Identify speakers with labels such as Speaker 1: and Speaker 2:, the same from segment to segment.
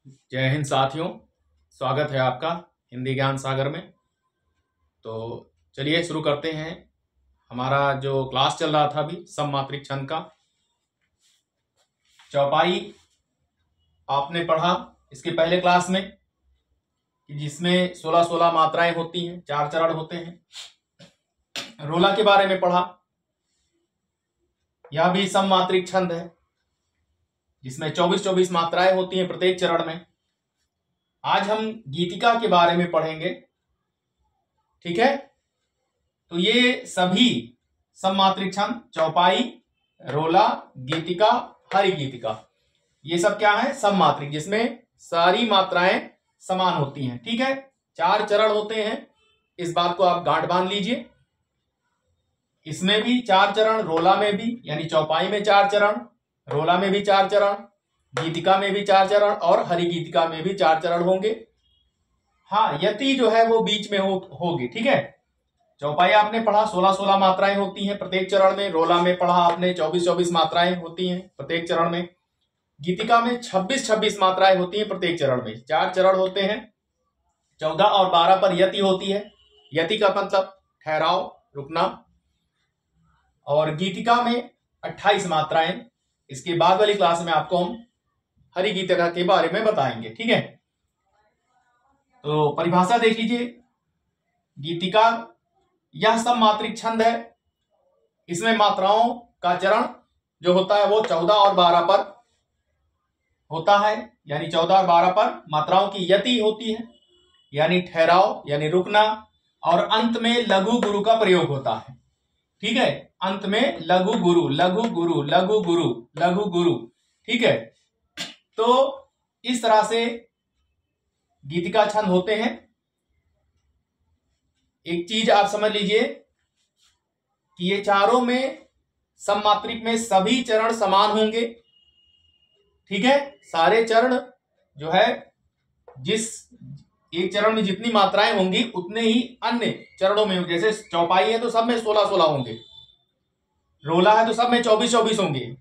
Speaker 1: जय हिंद साथियों, स्वागत है आपका हिंदी ज्ञान सागर में। तो चलिए शुरू करते हैं। हमारा जो क्लास चल रहा था अभी सममात्रिक छंद का, चौपाई आपने पढ़ा इसके पहले क्लास में कि जिसमें 16-16 मात्राएं होती हैं, 4 चरण होते हैं। रोला के बारे में पढ़ा, यह भी सममात्रिक छंद है जिसमें 24-24 मात्राएं होती हैं प्रत्येक चरण में। आज हम गीतिका के बारे में पढ़ेंगे, ठीक है। तो ये सभी सममात्रिक छंद, चौपाई, रोला, गीतिका, हरि गीतिका, ये सब क्या है? सममात्रिक, जिसमें सारी मात्राएं समान होती हैं, ठीक है। 4 चरण होते हैं, इस बात को आप गांठ बांध लीजिए। इसमें भी 4 चरण, रोला में भी, यानी चौपाई में 4 चरण, रोला में भी 4 चरण, गीतिका में भी 4 चरण और हरि गीतिका में भी 4 चरण होंगे। हाँ, यति जो है वो बीच में होगी, ठीक है। चौपाई आपने पढ़ा, 16-16 मात्राएं होती हैं प्रत्येक चरण में। रोला में पढ़ा आपने 24-24 मात्राएं होती हैं प्रत्येक चरण में। गीतिका में 26-26 मात्राएं होती हैं प्रत्येक चरण में। 4 चरण होते हैं, 14 और 12 पर यति होती है। यति का मतलब ठहराव, रुकना। और गीतिका में 28 मात्राएं। इसके बाद वाली क्लास में आपको हम हरि गीतिका के बारे में बताएंगे, ठीक है। तो परिभाषा देख लीजिए। गीतिका यह सममात्रिक छंद है, इसमें मात्राओं का चरण जो होता है वो 14 और 12 पर होता है, यानी 14 और 12 पर मात्राओं की यति होती है, यानी ठहराव, यानी रुकना। और अंत में लघु गुरु का प्रयोग होता है, ठीक है। अंत में लघु गुरु, लघु गुरु, लघु गुरु, लघु गुरु, ठीक है। तो इस तरह से गीतिका छंद होते हैं। एक चीज आप समझ लीजिए कि ये चारों में सममात्रिक में सभी चरण समान होंगे, ठीक है। सारे चरण जो है, जिस एक चरण में जितनी मात्राएं होंगी उतने ही अन्य चरणों में होंगे। जैसे चौपाई है तो सब में 16-16 होंगे, रोला है तो सब में 24-24 होंगे।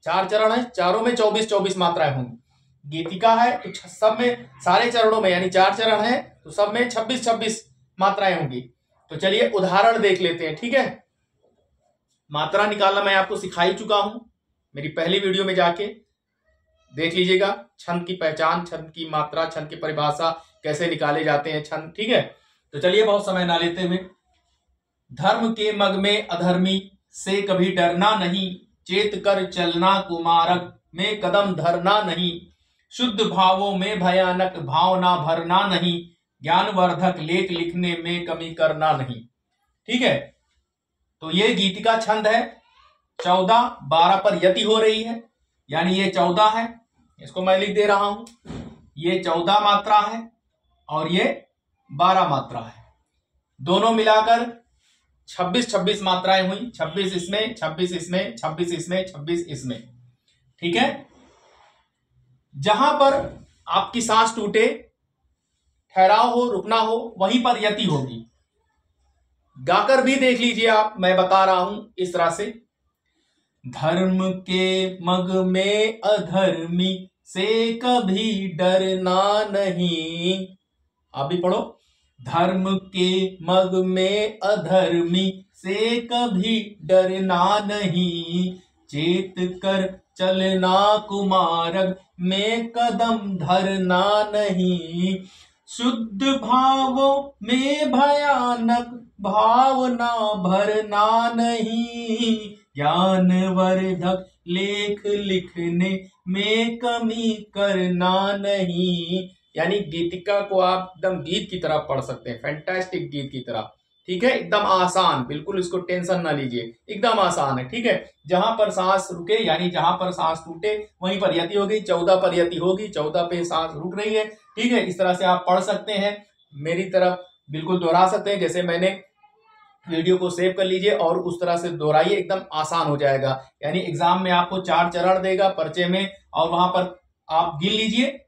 Speaker 1: 4 चरण है, चारों में 24-24 मात्राएं होंगी। गीतिका है तो सब में, सारे चरणों में, यानी 4 चरण है तो सब में 26-26 मात्राएं होंगी। तो चलिए उदाहरण देख लेते हैं, ठीक है। मात्रा निकालना मैं आपको सिखा ही चुका हूं, मेरी पहली वीडियो में जाके देख लीजिएगा। छंद की पहचान, छंद की मात्रा, छंद की परिभाषा, कैसे निकाले जाते हैं छंद, ठीक है। तो चलिए बहुत समय ना लेते हुए, धर्म के मग में अधर्मी से कभी डरना नहीं, चेत कर चलना कुमारक में कदम धरना नहीं, शुद्ध भावों में भयानक भावना भरना नहीं, ज्ञानवर्धक लेख लिखने में कमी करना नहीं, ठीक है। तो ये गीतिका छंद है। 14-12 पर यति हो रही है, यानी ये 14 है, इसको मैं लिख दे रहा हूं। ये 14 मात्रा है और ये 12 मात्रा है। दोनों मिलाकर 26-26 मात्राएं हुई। 26 इसमें, 26 इसमें, 26 इसमें, 26 इसमें, ठीक है। जहां पर आपकी सांस टूटे, ठहराव हो, रुकना हो, वहीं पर यति होगी। गाकर भी देख लीजिए आप, मैं बता रहा हूं इस तरह से। धर्म के मग में अधर्मी से कभी डरना नहीं। आप भी पढ़ो। धर्म के मग में अधर्मी से कभी डरना नहीं, चेत कर चलना कुमारग में कदम धरना नहीं, शुद्ध भावों में भयानक भावना भरना नहीं, ज्ञानवर्धक लेख लिखने में कमी करना नहीं। यानी गीतिका को आप एकदम गीत की तरह पढ़ सकते हैं, फैंटास्टिक गीत की तरह, ठीक है। एकदम आसान, बिल्कुल इसको टेंशन ना लीजिए, एकदम आसान है, ठीक है। जहां पर सांस रुके, यानी जहां पर सांस टूटे वहीं पर यति होगी। 14 पर यति होगी, 14 पे सांस रुक रही है, ठीक है। इस तरह से आप पढ़ सकते हैं, मेरी तरफ बिल्कुल दोहरा सकते हैं। जैसे मैंने वीडियो को सेव कर लीजिए और उस तरह से दोहराइए, एकदम आसान हो जाएगा। यानी एग्जाम में आपको 4 चरण देगा पर्चे में, और वहां पर आप गिन लीजिए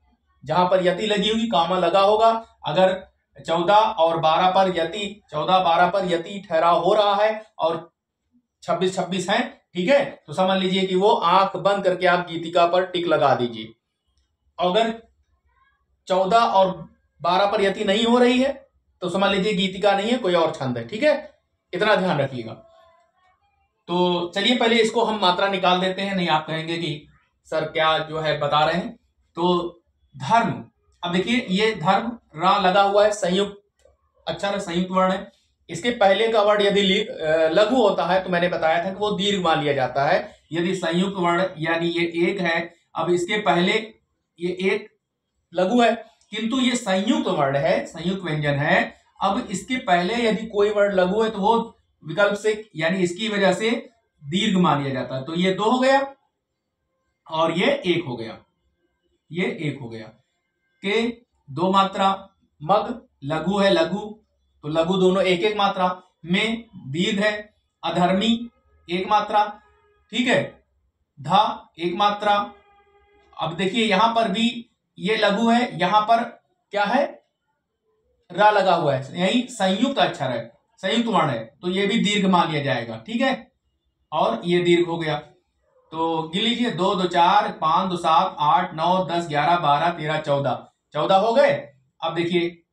Speaker 1: जहां पर यति लगी होगी, कामा लगा होगा। अगर 14 और 12 पर यति, 14-12 पर यति ठहराव हो रहा है और 26-26 है, ठीक है, तो समझ लीजिए कि वो आंख बंद करके आप गीतिका पर टिक लगा दीजिए। अगर 14 और 12 पर यति नहीं हो रही है तो समझ लीजिए गीतिका नहीं है, कोई और छंद है। ठीक है, इतना ध्यान रखिएगा। तो चलिए पहले इसको हम मात्रा निकाल देते हैं, नहीं आप कहेंगे कि सर क्या जो है बता रहे हैं। तो धर्म, अब देखिए ये धर्म रा लगा हुआ है, संयुक्त अक्षर, संयुक्त वर्ण है। इसके पहले का वर्ण यदि लघु होता है तो मैंने बताया था कि वो दीर्घ मान लिया जाता है। यदि संयुक्त वर्ण यानी ये एक है, अब इसके पहले ये एक लघु है, किंतु ये संयुक्त वर्ण है, संयुक्त व्यंजन है। अब इसके पहले यदि कोई वर्ण लघु है तो वो विकल्प से यानी इसकी वजह से दीर्घ मान लिया जाता है। तो ये 2 हो गया और ये 1 हो गया, ये 1 हो गया। के 2 मात्रा, मग लघु है, लघु तो लघु दोनों 1-1 मात्रा, में दीर्घ है, अधर्मी 1 मात्रा। ठीक है, धा 1 मात्रा। अब देखिए यहां पर भी ये लघु है, यहां पर क्या है, रा लगा हुआ है, यही संयुक्त अक्षर है, संयुक्त वर्ण है, तो ये भी दीर्घ मान लिया जाएगा। ठीक है, और ये दीर्घ हो गया। तो गिन लीजिए 2 2 4 5 2 7 8 9 10 11 12 13 14, 14 हो गए। अब देखिए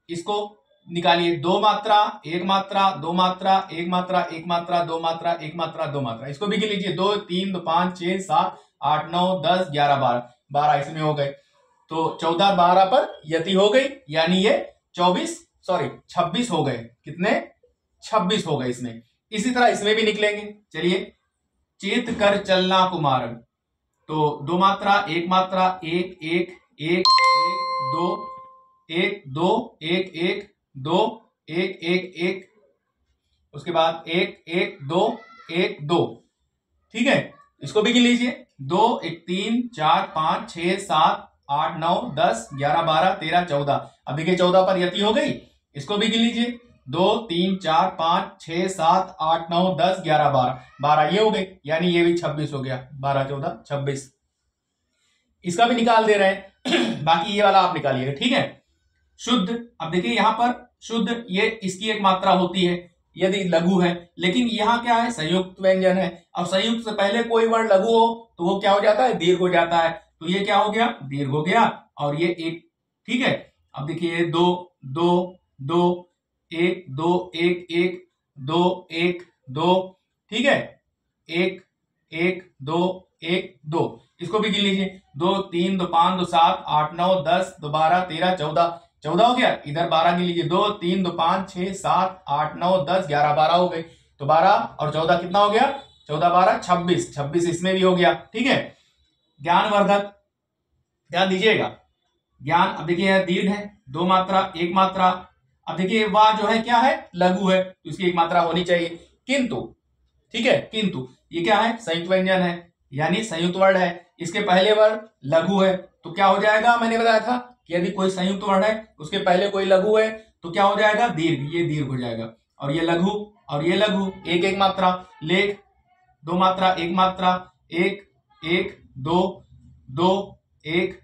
Speaker 1: इसको निकालिए, 2 मात्रा 1 मात्रा 2 मात्रा 1 मात्रा 1 मात्रा 2 मात्रा 1 मात्रा 2 मात्रा, इसको भी गिन लीजिए 2 3 2 5 6 7 8 9 10 11 12, 12 इसमें हो गए। तो 14 12 पर यति हो गई, यानी ये 26 हो गए। कितने? 26 हो गए इसमें। इसी तरह इसमें भी निकलेंगे। चलिए, चेत कर चलना कुमारन, तो 2 मात्रा 1 मात्रा 1 1 1 1 2 1 2 1 1 2 1 1 1, उसके बाद 1 1 2 1 2। ठीक है, इसको भी गिन लीजिए, 2 1 3 4 5 6 7 8 9 10 11 12 13 14। अब देखिए 14 पर यति हो गई, इसको भी गिन लीजिए, 2 3 4 5 6 7 8 9 10 11 12, 12 ये हो गई, यानी ये भी 26 हो गया। 12 14 26, इसका भी निकाल दे रहे हैं। बाकी ये वाला आप निकालिएगा। ठीक है, शुद्ध, अब देखिए यहां पर शुद्ध ये इसकी एक मात्रा होती है यदि लघु है, लेकिन यहाँ क्या है, संयुक्त व्यंजन है। अब संयुक्त से पहले कोई वर्ण लघु हो तो वो क्या हो जाता है, दीर्घ हो जाता है। तो ये क्या हो गया, दीर्घ हो गया, और ये 1। ठीक है, अब देखिए 2 2 2 1 2 1 1 2 1 2। ठीक है, 1 1 2 1 2, इसको भी गिन लीजिए, 2 3 2 5 2 7 8 9 10 12 13 14, 14 हो गया। इधर 12 गिन लीजिए, 2 3 2 5 6 7 8 9 10 11 12 हो गए। तो 12 और 14 कितना हो गया, 14 12 26, 26 इसमें भी हो गया। ठीक है, ज्ञानवर्धक, ध्यान दीजिएगा, ज्ञान, अब देखिए दीर्घ है, 2 मात्रा 1 मात्रा। अब देखिए वाह जो है क्या है, लघु है, तो इसकी 1 मात्रा होनी चाहिए। किंतु, ठीक है, किंतु ये क्या है, संयुक्त व्यंजन है, यानी संयुक्त वर्ण है, इसके पहले वर्ण लघु है, तो क्या हो जाएगा, मैंने बताया था कि यदि कोई संयुक्त वर्ण है उसके पहले कोई लघु है तो क्या हो जाएगा, दीर्घ, ये दीर्घ हो जाएगा। और ये लघु और ये लघु, 1 1 मात्रा, लेख 2 मात्रा 1 मात्रा, 1 1 2 2 1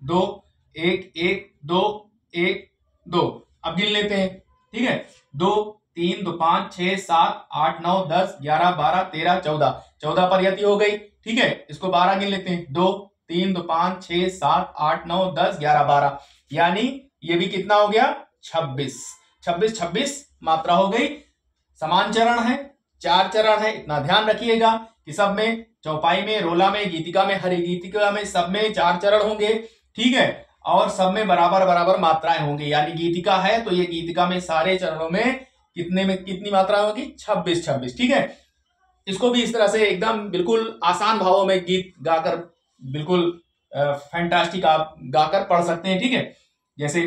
Speaker 1: 2 1 1 2 1 2। अब गिन लेते हैं। ठीक है, 2 3 2 5 6 7 8 9 10 11 12 13 14, 14 पर यति हो गई। ठीक है, इसको 12 गिन लेते हैं, 2 3 2 5 6 7 8 9 10 11 12, यानी ये भी कितना हो गया, 26 26 26 मात्रा हो गई। समान चरण है, 4 चरण है, इतना ध्यान रखिएगा कि सब में, चौपाई में, रोला में, गीतिका में, हरि गीतिका में, सब में 4 चरण होंगे। ठीक है, और सब में बराबर बराबर मात्राएं होंगी, यानी गीतिका है तो ये गीतिका में सारे चरणों में कितनी मात्रा होगी, 26 26। ठीक है, इसको भी इस तरह से एकदम बिल्कुल आसान भावों में गीत गाकर, बिल्कुल फैंटास्टिक आप गाकर पढ़ सकते हैं। ठीक है, जैसे,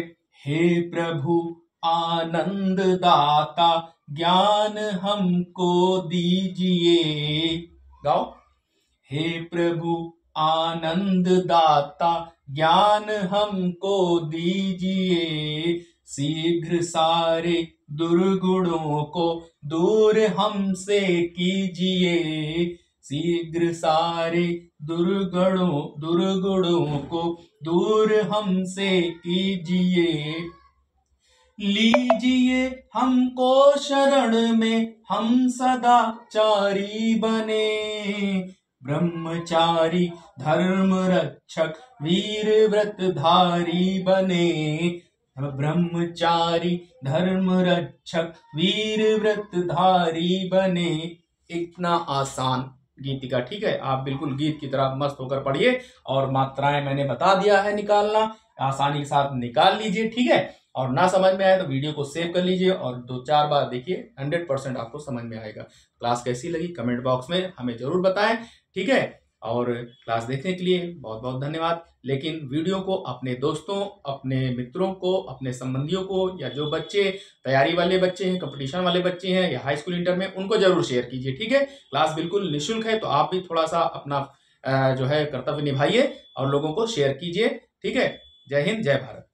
Speaker 1: हे प्रभु आनंद दाता ज्ञान हमको दीजिए, गाओ, हे प्रभु आनंद दाता ज्ञान हमको दीजिए, शीघ्र सारे दुर्गुणों को दूर हमसे कीजिए, शीघ्र सारे दुर्गुणों को दूर हमसे कीजिए, लीजिए हमको शरण में हम सदाचारी बने, ब्रह्मचारी धर्म रक्षक वीर व्रतधारी बने। ब्रह्मचारी धर्म रक्षक वीर व्रतधारी बने। इतना आसान गीतिका, ठीक है। आप बिल्कुल गीत की तरह मस्त होकर पढ़िए और मात्राएं मैंने बता दिया है निकालना, आसानी के साथ निकाल लीजिए, ठीक है। और ना समझ में आए तो वीडियो को सेव कर लीजिए और 2-4 बार देखिए, 100% आपको समझ में आएगा। क्लास कैसी लगी कमेंट बॉक्स में हमें जरूर बताएं, ठीक है। और क्लास देखने के लिए बहुत बहुत धन्यवाद। लेकिन वीडियो को अपने दोस्तों, अपने मित्रों को, अपने संबंधियों को, या जो बच्चे तैयारी वाले बच्चे हैं, कंपटीशन वाले बच्चे हैं, या हाई स्कूल इंटर में, उनको जरूर शेयर कीजिए, ठीक है। क्लास बिल्कुल निःशुल्क है, तो आप भी थोड़ा सा अपना जो है कर्तव्य निभाइए और लोगों को शेयर कीजिए, ठीक है। जय हिंद, जय भारत।